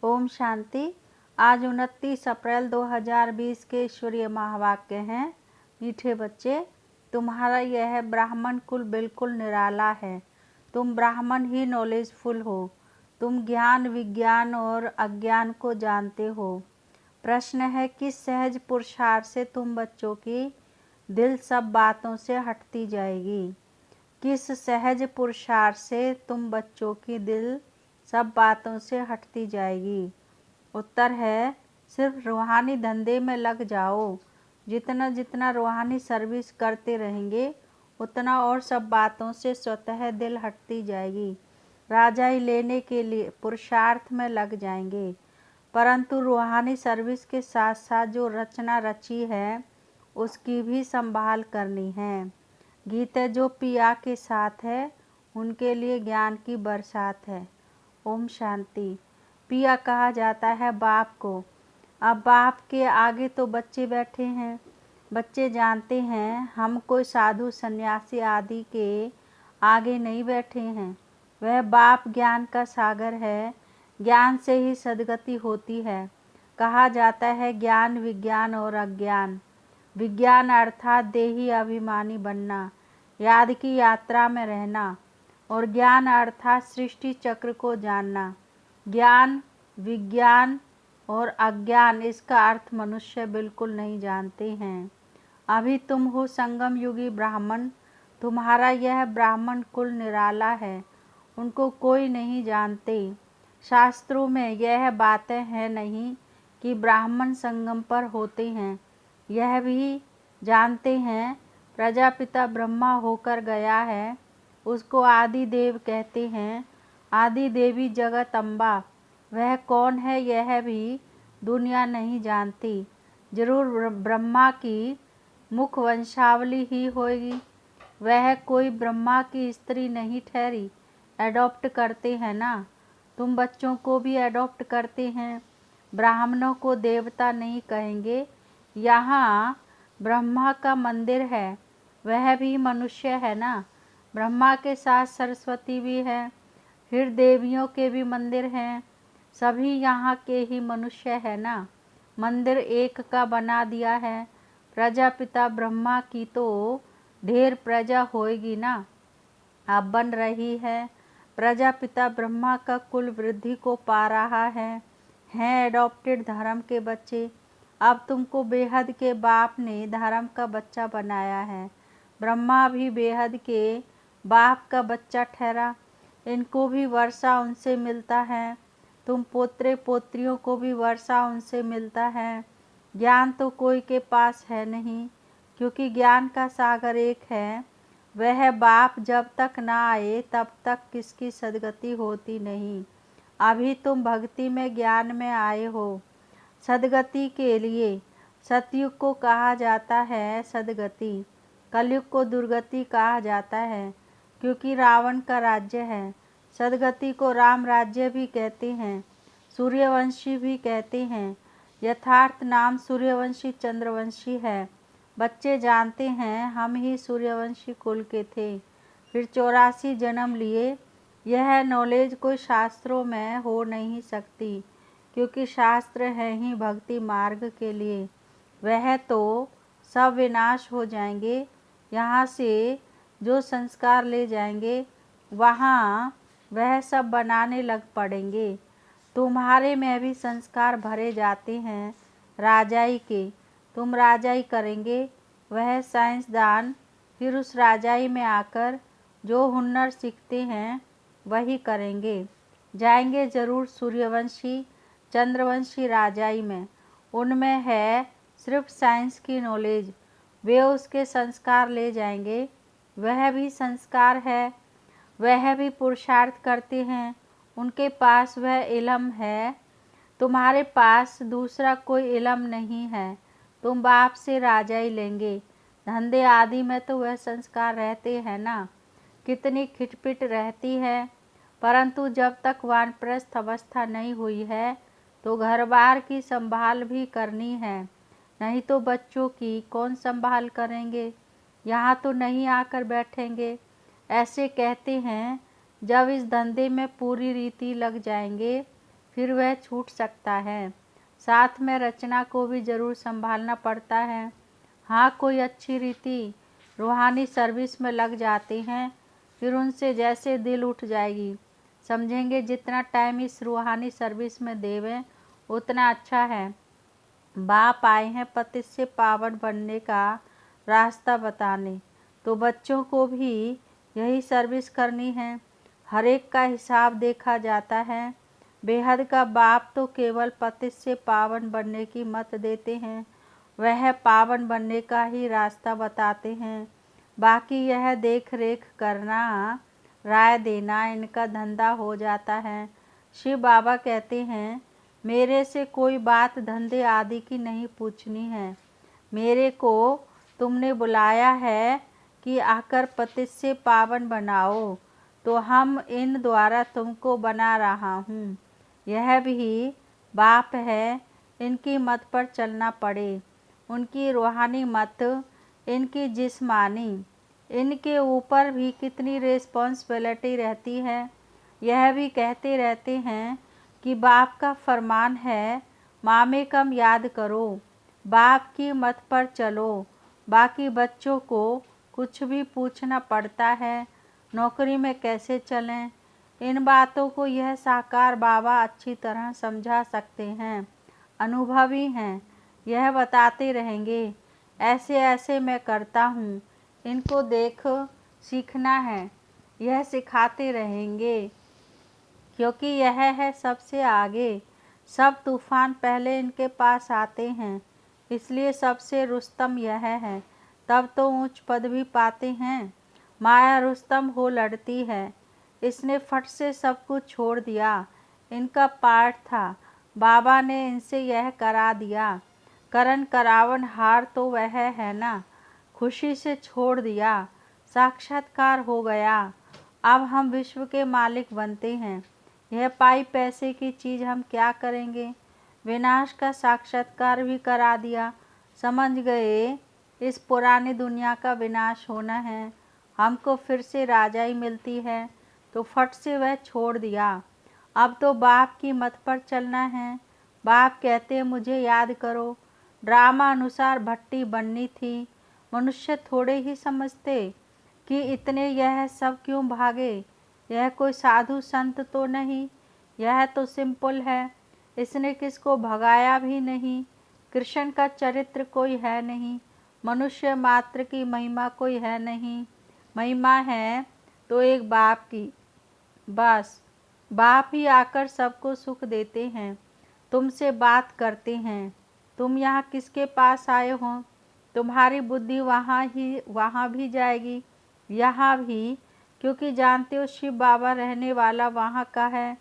ओम शांति। आज 29 अप्रैल 2020 के ईश्वरीय महावाक्य हैं। मीठे बच्चे, तुम्हारा यह ब्राह्मण कुल बिल्कुल निराला है। तुम ब्राह्मण ही नॉलेजफुल हो। तुम ज्ञान, विज्ञान और अज्ञान को जानते हो। प्रश्न है, किस सहज पुरुषार्थ से तुम बच्चों की दिल सब बातों से हटती जाएगी? किस सहज पुरुषार्थ से तुम बच्चों की दिल सब बातों से हटती जाएगी? उत्तर है, सिर्फ रूहानी धंधे में लग जाओ। जितना जितना रूहानी सर्विस करते रहेंगे उतना और सब बातों से स्वतः दिल हटती जाएगी। राजाई लेने के लिए पुरुषार्थ में लग जाएंगे, परंतु रूहानी सर्विस के साथ साथ जो रचना रची है उसकी भी संभाल करनी है। गीता जो पिया के साथ है उनके लिए ज्ञान की बरसात है। ओम शांति। पिया कहा जाता है बाप को। अब बाप के आगे तो बच्चे बैठे हैं। बच्चे जानते हैं हम कोई साधु सन्यासी आदि के आगे नहीं बैठे हैं। वह बाप ज्ञान का सागर है। ज्ञान से ही सद्गति होती है। कहा जाता है ज्ञान, विज्ञान और अज्ञान। विज्ञान अर्थात देही अभिमानी बनना, याद की यात्रा में रहना, और ज्ञान अर्थात सृष्टि चक्र को जानना। ज्ञान, विज्ञान और अज्ञान, इसका अर्थ मनुष्य बिल्कुल नहीं जानते हैं। अभी तुम हो संगम युगी ब्राह्मण। तुम्हारा यह ब्राह्मण कुल निराला है। उनको कोई नहीं जानते। शास्त्रों में यह बातें हैं नहीं कि ब्राह्मण संगम पर होते हैं। यह भी जानते हैं प्रजापिता ब्रह्मा होकर गया है, उसको आदि देव कहते हैं। आदि देवी जगत अम्बा, वह कौन है यह भी दुनिया नहीं जानती। जरूर ब्रह्मा की मुख वंशावली ही होगी। वह कोई ब्रह्मा की स्त्री नहीं ठहरी। एडॉप्ट करते हैं ना। तुम बच्चों को भी एडॉप्ट करते हैं। ब्राह्मणों को देवता नहीं कहेंगे। यहाँ ब्रह्मा का मंदिर है, वह भी मनुष्य है ना। ब्रह्मा के साथ सरस्वती भी है, फिर देवियों के भी मंदिर हैं। सभी यहाँ के ही मनुष्य है ना। मंदिर एक का बना दिया है। प्रजापिता ब्रह्मा की तो ढेर प्रजा होएगी ना, अब बन रही है। प्रजापिता ब्रह्मा का कुल वृद्धि को पा रहा है। हैं एडॉप्टेड धर्म के बच्चे। अब तुमको बेहद के बाप ने धर्म का बच्चा बनाया है। ब्रह्मा भी बेहद के बाप का बच्चा ठहरा। इनको भी वर्षा उनसे मिलता है। तुम पोत्रे पोत्रियों को भी वर्षा उनसे मिलता है। ज्ञान तो कोई के पास है नहीं, क्योंकि ज्ञान का सागर एक है। वह बाप जब तक ना आए तब तक किसकी सद्गति होती नहीं। अभी तुम भक्ति में, ज्ञान में आए हो सद्गति के लिए। सतयुग को कहा जाता है सद्गति, कलयुग को दुर्गति कहा जाता है, क्योंकि रावण का राज्य है। सद्गति को राम राज्य भी कहते हैं, सूर्यवंशी भी कहते हैं। यथार्थ नाम सूर्यवंशी चंद्रवंशी है। बच्चे जानते हैं हम ही सूर्यवंशी कुल के थे, फिर 84 जन्म लिए। यह नॉलेज कोई शास्त्रों में हो नहीं सकती, क्योंकि शास्त्र है ही भक्ति मार्ग के लिए। वह तो सब विनाश हो जाएंगे। यहाँ से जो संस्कार ले जाएंगे वहाँ वह सब बनाने लग पड़ेंगे। तुम्हारे में भी संस्कार भरे जाते हैं राजाई के। तुम राजाई करेंगे, वह साइंसदान फिर उस राजाई में आकर जो हुनर सीखते हैं वही करेंगे। जाएंगे जरूर सूर्यवंशी चंद्रवंशी राजाई में। उनमें है सिर्फ साइंस की नॉलेज। वे उसके संस्कार ले जाएंगे। वह भी संस्कार है, वह भी पुरुषार्थ करते हैं। उनके पास वह इल्म है। तुम्हारे पास दूसरा कोई इल्म नहीं है। तुम बाप से राजाई लेंगे। धंधे आदि में तो वह संस्कार रहते हैं ना। कितनी खिटपिट रहती है, परंतु जब तक वानप्रस्थ अवस्था नहीं हुई है तो घर बार की संभाल भी करनी है। नहीं तो बच्चों की कौन संभाल करेंगे। यहाँ तो नहीं आकर बैठेंगे। ऐसे कहते हैं जब इस धंधे में पूरी रीति लग जाएंगे फिर वह छूट सकता है। साथ में रचना को भी ज़रूर संभालना पड़ता है। हाँ, कोई अच्छी रीति रूहानी सर्विस में लग जाते हैं, फिर उनसे जैसे दिल उठ जाएगी। समझेंगे जितना टाइम इस रूहानी सर्विस में देवें उतना अच्छा है। बाप आए हैं पति से पावन बनने का रास्ता बताने, तो बच्चों को भी यही सर्विस करनी है। हर एक का हिसाब देखा जाता है। बेहद का बाप तो केवल पति से पावन बनने की मत देते हैं, वह पावन बनने का ही रास्ता बताते हैं। बाकी यह देख रेख करना, राय देना इनका धंधा हो जाता है। शिव बाबा कहते हैं, मेरे से कोई बात धंधे आदि की नहीं पूछनी है। मेरे को तुमने बुलाया है कि आकर पति से पावन बनाओ, तो हम इन द्वारा तुमको बना रहा हूँ। यह भी बाप है, इनकी मत पर चलना पड़े। उनकी रूहानी मत, इनकी जिस्मानी, इनके ऊपर भी कितनी रिस्पॉन्सिबिलिटी रहती है। यह भी कहते रहते हैं कि बाप का फरमान है, मामे कम याद करो, बाप की मत पर चलो। बाकी बच्चों को कुछ भी पूछना पड़ता है, नौकरी में कैसे चलें, इन बातों को यह साकार बाबा अच्छी तरह समझा सकते हैं। अनुभवी हैं, यह बताते रहेंगे, ऐसे ऐसे मैं करता हूँ, इनको देख सीखना है, यह सिखाते रहेंगे। क्योंकि यह है सबसे आगे, सब तूफान पहले इनके पास आते हैं, इसलिए सबसे रुस्तम यह है। तब तो ऊंच पद भी पाते हैं। माया रुस्तम हो लड़ती है, इसने फट से सब कुछ छोड़ दिया। इनका पाठ था, बाबा ने इनसे यह करा दिया। करण करावन हार तो वह है ना, खुशी से छोड़ दिया, साक्षात्कार हो गया। अब हम विश्व के मालिक बनते हैं। यह पाई पैसे की चीज़ हम क्या करेंगे। विनाश का साक्षात्कार भी करा दिया। समझ गए इस पुरानी दुनिया का विनाश होना है, हमको फिर से राजाई मिलती है, तो फट से वह छोड़ दिया। अब तो बाप की मत पर चलना है। बाप कहते हैं, मुझे याद करो, ड्रामा अनुसार भट्टी बननी थी। मनुष्य थोड़े ही समझते कि इतने यह सब क्यों भागे। यह कोई साधु संत तो नहीं, यह तो सिंपल है, इसने किसको भगाया भी नहीं। कृष्ण का चरित्र कोई है नहीं, मनुष्य मात्र की महिमा कोई है नहीं। महिमा है तो एक बाप की, बस बाप ही आकर सबको सुख देते हैं, तुमसे बात करते हैं। तुम यहाँ किसके पास आए हो, तुम्हारी बुद्धि वहाँ भी जाएगी, यहाँ भी, क्योंकि जानते हो शिव बाबा रहने वाला वहाँ का है।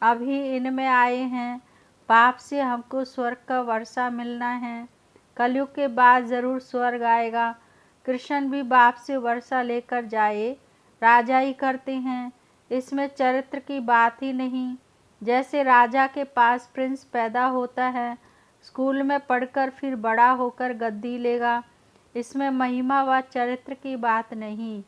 अभी इनमें आए हैं, पाप से हमको स्वर्ग का वर्षा मिलना है। कलयुग के बाद ज़रूर स्वर्ग आएगा। कृष्ण भी बाप से वर्षा लेकर जाए, राजा ही करते हैं, इसमें चरित्र की बात ही नहीं। जैसे राजा के पास प्रिंस पैदा होता है, स्कूल में पढ़कर फिर बड़ा होकर गद्दी लेगा, इसमें महिमा व चरित्र की बात नहीं।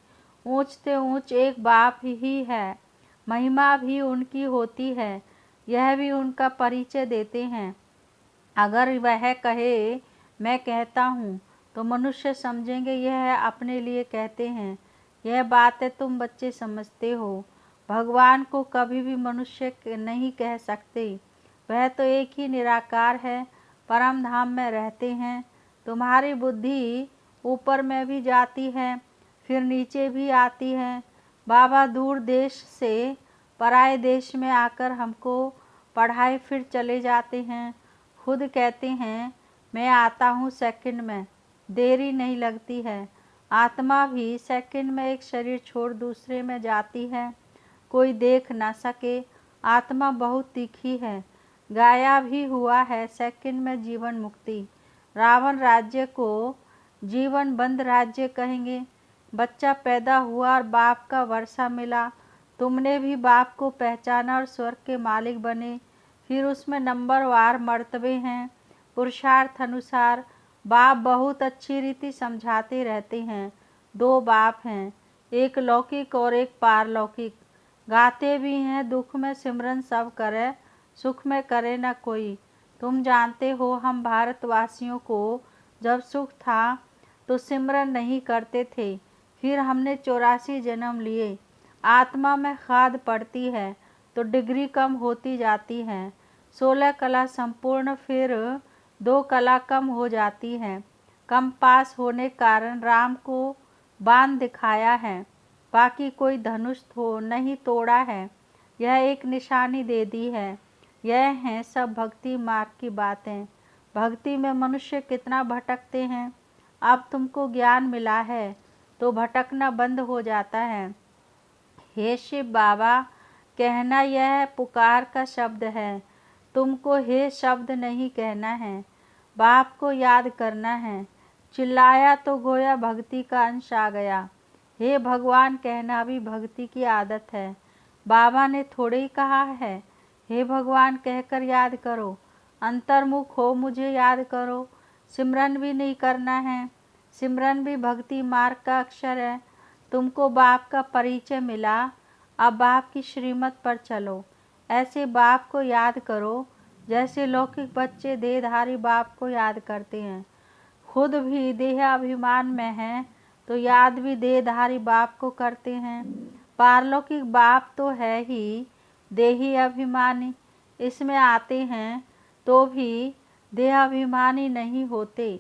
ऊंच से ऊंच एक बाप ही है, महिमा भी उनकी होती है, यह भी उनका परिचय देते हैं। अगर वह कहे मैं कहता हूँ, तो मनुष्य समझेंगे यह अपने लिए कहते हैं। यह बातें तुम बच्चे समझते हो, भगवान को कभी भी मनुष्य नहीं कह सकते। वह तो एक ही निराकार है, परम धाम में रहते हैं। तुम्हारी बुद्धि ऊपर में भी जाती है, फिर नीचे भी आती है। बाबा दूर देश से पराए देश में आकर हमको पढ़ाए फिर चले जाते हैं। खुद कहते हैं, मैं आता हूँ सेकंड में, देरी नहीं लगती है। आत्मा भी सेकंड में एक शरीर छोड़ दूसरे में जाती है, कोई देख ना सके। आत्मा बहुत तीखी है, गाया भी हुआ है सेकंड में जीवन मुक्ति। रावण राज्य को जीवन बंद राज्य कहेंगे। बच्चा पैदा हुआ और बाप का वर्षा मिला, तुमने भी बाप को पहचाना और स्वर्ग के मालिक बने। फिर उसमें नंबरवार मर्तबे हैं, पुरुषार्थ अनुसार। बाप बहुत अच्छी रीति समझाते रहते हैं। दो बाप हैं, एक लौकिक और एक पारलौकिक। गाते भी हैं, दुख में सिमरन सब करे, सुख में करे न कोई। तुम जानते हो हम भारतवासियों को जब सुख था तो सिमरन नहीं करते थे, फिर हमने 84 जन्म लिए। आत्मा में खाद पड़ती है तो डिग्री कम होती जाती है। 16 कला संपूर्ण, फिर 2 कला कम हो जाती है। कम पास होने कारण राम को बाण दिखाया है, बाकी कोई धनुष नहीं तोड़ा है। यह एक निशानी दे दी है। यह हैं सब भक्ति मार्ग की बातें। भक्ति में मनुष्य कितना भटकते हैं। अब तुमको ज्ञान मिला है तो भटकना बंद हो जाता है। हे शिव बाबा कहना यह पुकार का शब्द है। तुमको हे शब्द नहीं कहना है, बाप को याद करना है। चिल्लाया तो गोया भक्ति का अंश आ गया। हे भगवान कहना भी भक्ति की आदत है। बाबा ने थोड़े ही कहा है हे भगवान कहकर याद करो। अंतर्मुख हो मुझे याद करो। सिमरन भी नहीं करना है। सिमरन भी भक्ति मार्ग का अक्षर है। तुमको बाप का परिचय मिला, अब बाप की श्रीमत पर चलो। ऐसे बाप को याद करो जैसे लौकिक बच्चे देहधारी बाप को याद करते हैं। खुद भी देहाभिमान में हैं तो याद भी देहधारी बाप को करते हैं। पारलौकिक बाप तो है ही देही अभिमानी, इसमें आते हैं तो भी देहाभिमानी नहीं होते।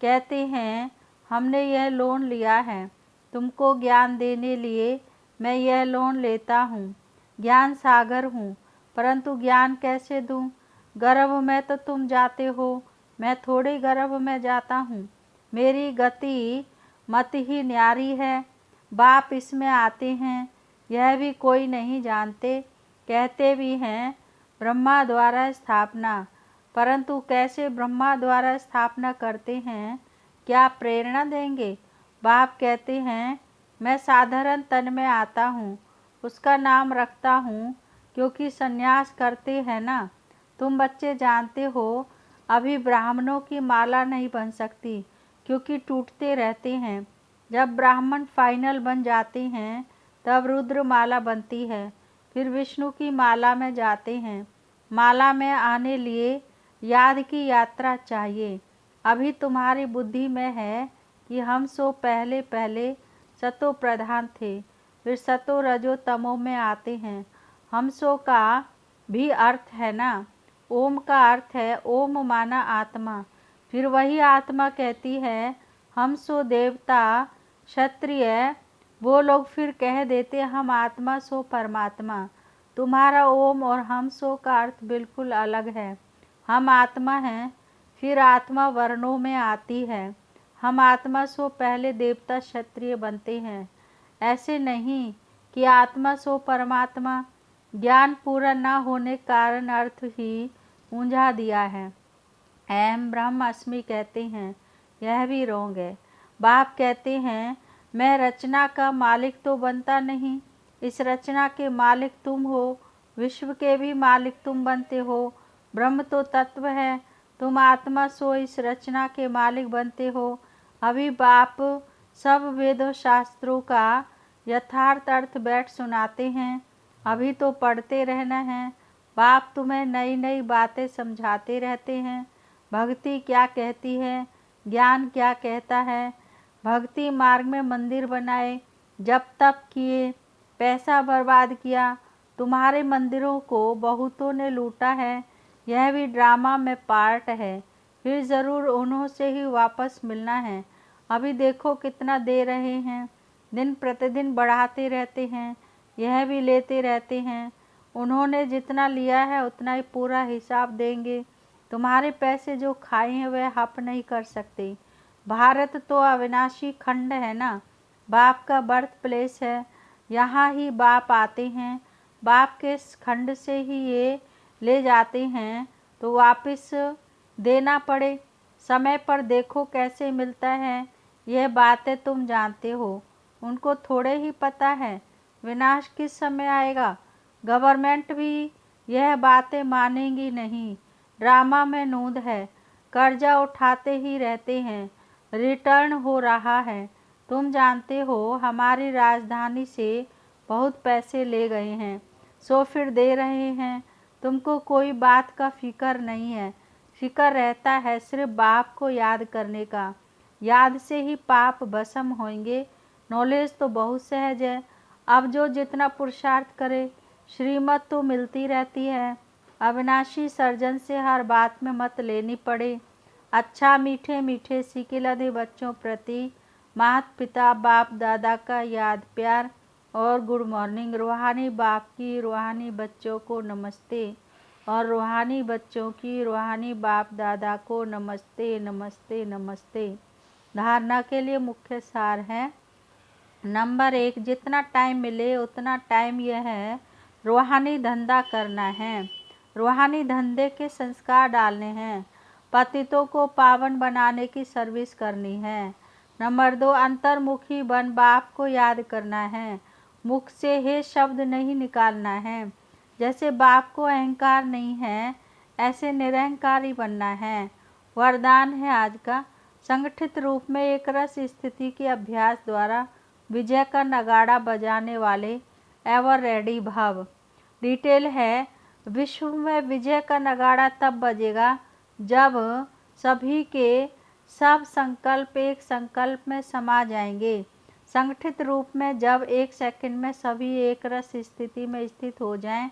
कहते हैं हमने यह लोन लिया है, तुमको ज्ञान देने लिए मैं यह लोन लेता हूँ। ज्ञान सागर हूँ, परंतु ज्ञान कैसे दूँ? गर्भ में तो तुम जाते हो, मैं थोड़े गर्भ में जाता हूँ। मेरी गति मत ही न्यारी है। बाप इसमें आते हैं, यह भी कोई नहीं जानते। कहते भी हैं ब्रह्मा द्वारा स्थापना, परंतु कैसे ब्रह्मा द्वारा स्थापना करते हैं, क्या प्रेरणा देंगे? बाप कहते हैं मैं साधारण तन में आता हूँ, उसका नाम रखता हूँ क्योंकि संन्यास करते हैं ना। तुम बच्चे जानते हो अभी ब्राह्मणों की माला नहीं बन सकती क्योंकि टूटते रहते हैं। जब ब्राह्मण फाइनल बन जाते हैं तब रुद्र माला बनती है, फिर विष्णु की माला में जाते हैं। माला में आने लिए याद की यात्रा चाहिए। अभी तुम्हारी बुद्धि में है कि हम सो पहले पहले सतो प्रधान थे, फिर सतो रजो तमो में आते हैं। हम सो का भी अर्थ है ना। ओम का अर्थ है ओम माना आत्मा, फिर वही आत्मा कहती है हम सो देवता क्षत्रिय। वो लोग फिर कह देते हम आत्मा सो परमात्मा। तुम्हारा ओम और हम सो का अर्थ बिल्कुल अलग है। हम आत्मा हैं, फिर आत्मा वर्णों में आती है। हम आत्मा सो पहले देवता क्षत्रिय बनते हैं। ऐसे नहीं कि आत्मा सो परमात्मा। ज्ञान पूरा न होने कारण अर्थ ही उलझा दिया है। अहम ब्रह्म अस्मि कहते हैं, यह भी रोंग है। बाप कहते हैं मैं रचना का मालिक तो बनता नहीं, इस रचना के मालिक तुम हो, विश्व के भी मालिक तुम बनते हो। ब्रह्म तो तत्व है, तुम आत्मा सो इस रचना के मालिक बनते हो। अभी बाप सब वेदों शास्त्रों का यथार्थ अर्थ बैठ सुनाते हैं, अभी तो पढ़ते रहना है। बाप तुम्हें नई नई बातें समझाते रहते हैं। भक्ति क्या कहती है, ज्ञान क्या कहता है। भक्ति मार्ग में मंदिर बनाए, जप तप किए, पैसा बर्बाद किया। तुम्हारे मंदिरों को बहुतों ने लूटा है, यह भी ड्रामा में पार्ट है, फिर ज़रूर उन्हों से ही वापस मिलना है। अभी देखो कितना दे रहे हैं, दिन प्रतिदिन बढ़ाते रहते हैं, यह भी लेते रहते हैं। उन्होंने जितना लिया है उतना ही पूरा हिसाब देंगे। तुम्हारे पैसे जो खाए हैं वह हप नहीं कर सकते। भारत तो अविनाशी खंड है ना, बाप का बर्थ प्लेस है, यहाँ ही बाप आते हैं। बाप के खंड से ही ये ले जाते हैं तो वापस देना पड़े। समय पर देखो कैसे मिलता है। यह बातें तुम जानते हो, उनको थोड़े ही पता है विनाश किस समय आएगा। गवर्नमेंट भी यह बातें मानेंगी नहीं। ड्रामा में नूंद है, कर्जा उठाते ही रहते हैं, रिटर्न हो रहा है। तुम जानते हो हमारी राजधानी से बहुत पैसे ले गए हैं, सो फिर दे रहे हैं। तुमको कोई बात का फिक्र नहीं है। फिक्र रहता है सिर्फ बाप को याद करने का। याद से ही पाप भस्म होंगे। नॉलेज तो बहुत सहज है। अब जो जितना पुरुषार्थ करे, श्रीमत तो मिलती रहती है। अविनाशी सर्जन से हर बात में मत लेनी पड़े। अच्छा मीठे मीठे सिकिलधे बच्चों प्रति माता पिता बाप दादा का याद प्यार और गुड मॉर्निंग। रूहानी बाप की रूहानी बच्चों को नमस्ते और रूहानी बच्चों की रूहानी बाप दादा को नमस्ते नमस्ते नमस्ते। धारणा के लिए मुख्य सार है। नंबर 1, जितना टाइम मिले उतना टाइम यह है रूहानी धंधा करना है। रूहानी धंधे के संस्कार डालने हैं। पतितों को पावन बनाने की सर्विस करनी है। नंबर 2, अंतर्मुखी बन बाप को याद करना है। मुख से हे शब्द नहीं निकालना है। जैसे बाप को अहंकार नहीं है, ऐसे निरहंकारी बनना है। वरदान है आज का, संगठित रूप में एक रस स्थिति के अभ्यास द्वारा विजय का नगाड़ा बजाने वाले एवर रेडी भव। डिटेल है, विश्व में विजय का नगाड़ा तब बजेगा जब सभी के सब संकल्प एक संकल्प में समा जाएंगे। संगठित रूप में जब एक सेकंड में सभी एक रस स्थिति में स्थित हो जाएं,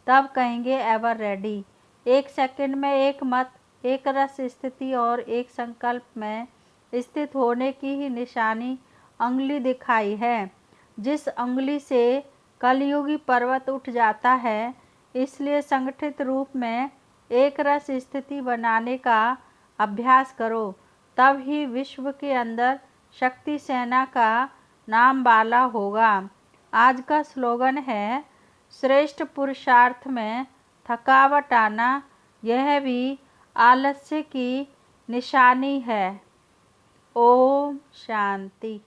तब कहेंगे एवर रेडी। एक सेकंड में एक मत, एक रस स्थिति और एक संकल्प में स्थित होने की ही निशानी अंगुली दिखाई है। जिस अंगुली से कलयुगी पर्वत उठ जाता है, इसलिए संगठित रूप में एक रस स्थिति बनाने का अभ्यास करो। तब ही विश्व के अंदर शक्ति सेना का नाम वाला होगा। आज का स्लोगन है, श्रेष्ठ पुरुषार्थ में थकावट आना, यह भी आलस्य की निशानी है। ओम शांति।